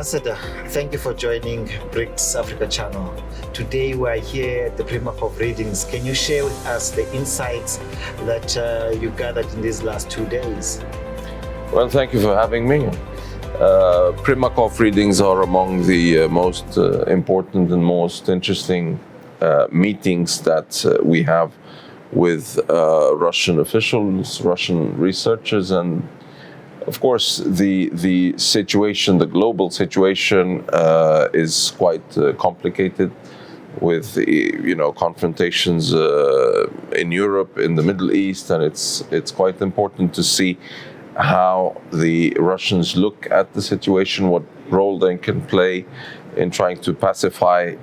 Ambassador, thank you for joining BRICS Africa Channel. Today we are here at the Primakov Readings. Can you share with us the insights that you gathered in these last 2 days? Well, thank you for having me. Primakov Readings are among the most important and most interesting meetings that we have with Russian officials, Russian researchers, and of course, the situation, the global situation, is quite complicated with confrontations in Europe, in the Middle East, and it's quite important to see how the Russians look at the situation, what role they can play in trying to pacify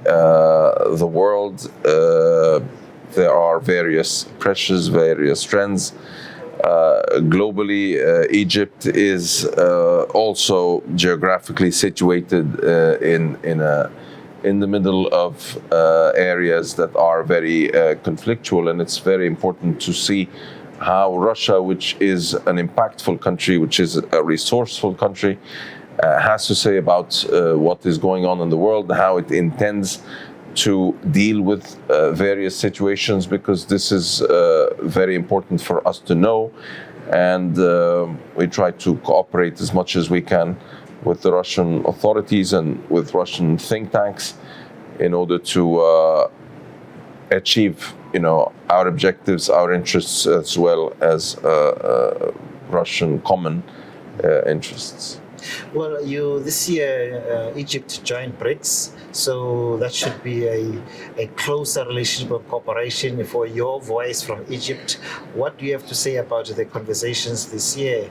the world. There are various pressures, various trends. Globally, Egypt is also geographically situated in the middle of areas that are very conflictual, and it's very important to see how Russia, which is an impactful country, which is a resourceful country, has to say about what is going on in the world, how it intends to deal with various situations, because this is very important for us to know, and we try to cooperate as much as we can with the Russian authorities and with Russian think tanks in order to achieve, our objectives, our interests, as well as Russian common interests. Well, this year Egypt joined BRICS, so that should be a closer relationship of cooperation. For your voice from Egypt, what do you have to say about the conversations this year,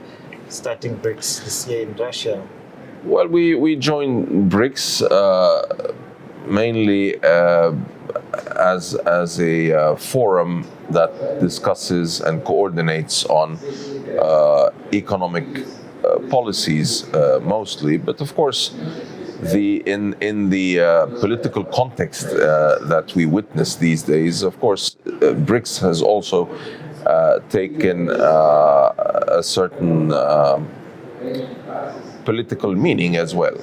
starting BRICS this year in Russia? Well, we joined BRICS mainly as a forum that discusses and coordinates on economic policies mostly, but of course, in the political context that we witness these days, of course, BRICS has also taken a certain political meaning as well.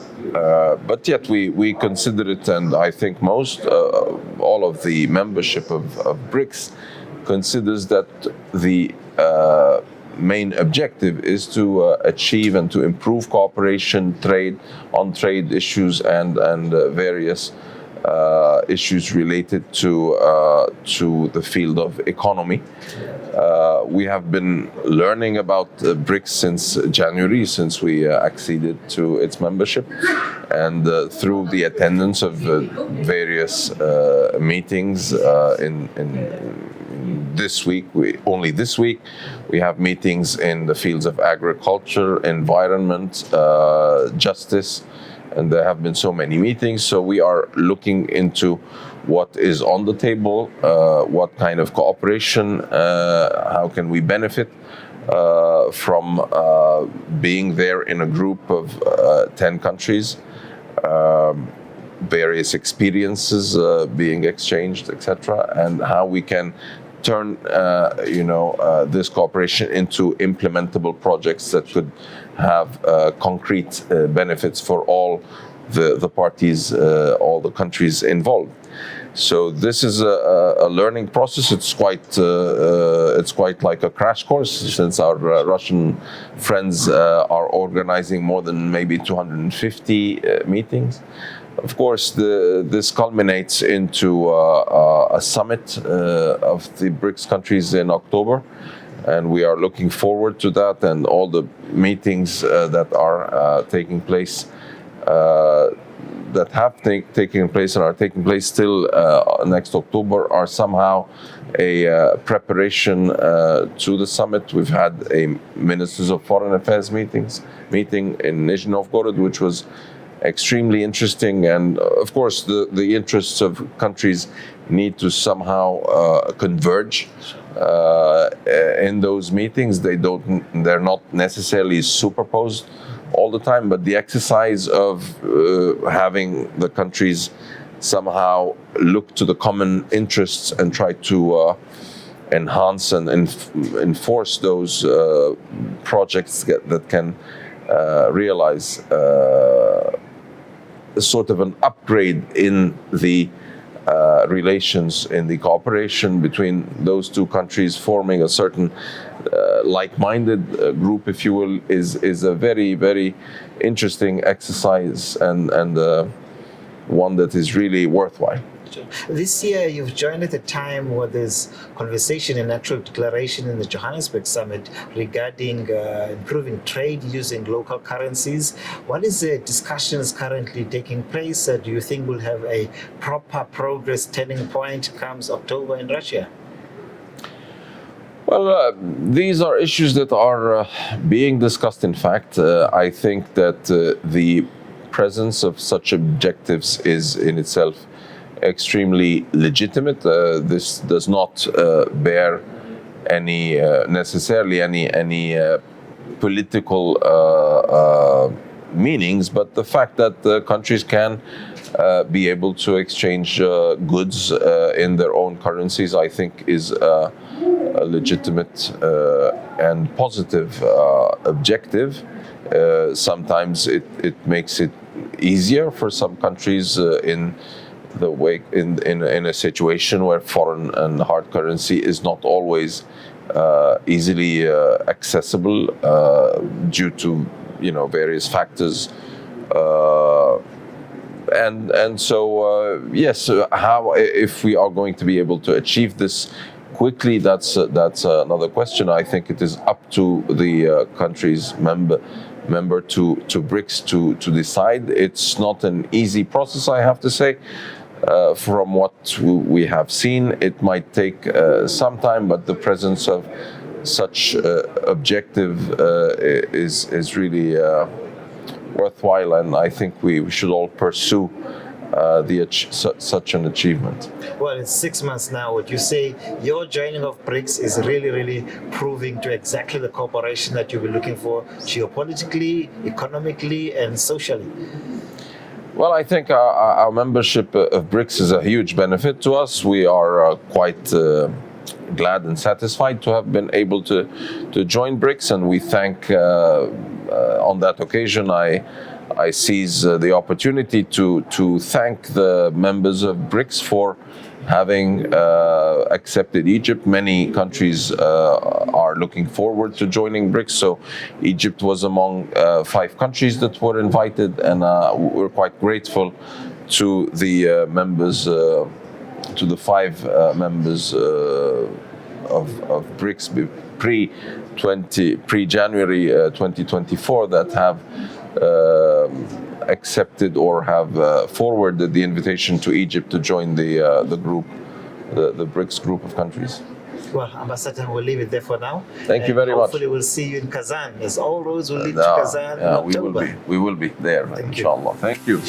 But yet we consider it, and I think all of the membership of BRICS considers that the main objective is to achieve and to improve cooperation, trade issues, and various issues related to the field of economy. We have been learning about BRICS since January, since we acceded to its membership, and through the attendance of various meetings in this week. Only this week we have meetings in the fields of agriculture, environment, justice, and there have been so many meetings. So we are looking into what is on the table, what kind of cooperation, how can we benefit from being there in a group of 10 countries, various experiences being exchanged, etc., and how we can turn this cooperation into implementable projects that could have concrete benefits for all the parties, all the countries involved. So this is a learning process. It's quite like a crash course, since our Russian friends are organizing more than maybe 250 meetings. Of course, this culminates into a summit of the BRICS countries in October, and we are looking forward to that, and all the meetings that are taking place, that have taken place and are taking place still next October, are somehow a preparation to the summit. We've had a Ministers of Foreign Affairs meeting in Nizhny Novgorod, which was extremely interesting, and of course the interests of countries need to somehow converge in those meetings. They're not necessarily superposed all the time, but the exercise of having the countries somehow look to the common interests and try to enhance and enforce those projects that can realize sort of an upgrade in the relations, in the cooperation between those two countries, forming a certain like-minded group, if you will, is a very, very interesting exercise and one that is really worthwhile. This year, you've joined at a time where there's conversation and actual declaration in the Johannesburg summit regarding improving trade using local currencies. What is the discussions currently taking place? Do you think we'll have a proper progress turning point comes October in Russia? Well, these are issues that are being discussed. In fact, I think that the presence of such objectives is in itself extremely legitimate. This does not bear any necessarily any political meanings, but the fact that the countries can be able to exchange goods in their own currencies, I think, is a legitimate and positive objective. Sometimes it makes it easier for some countries in the way in a situation where foreign and hard currency is not always easily accessible due to various factors. And so yes, how, if we are going to be able to achieve this quickly, that's another question. I think it is up to the countries member to BRICS to decide. It's not an easy process, I have to say. From what we have seen, it might take some time, but the presence of such objective is really worthwhile, and I think we should all pursue such an achievement. Well, it's 6 months now. Would you say your joining of BRICS is really, really proving to exactly the cooperation that you'll be looking for geopolitically, economically, and socially? Well, I think our membership of BRICS is a huge benefit to us. We are quite glad and satisfied to have been able to join BRICS, and we thank, on that occasion, I seize the opportunity to thank the members of BRICS for having accepted Egypt. Many countries are looking forward to joining BRICS, so Egypt was among 5 countries that were invited, and we're quite grateful to the members, to the 5 members of BRICS pre-January 2024 that have accepted or have forwarded the invitation to Egypt to join the group, the BRICS group of countries. Well, Ambassador, we'll leave it there for now. Thank you very much. Hopefully we'll see you in Kazan, as all roads will lead to Kazan in October. We will be there, inshallah. Thank you.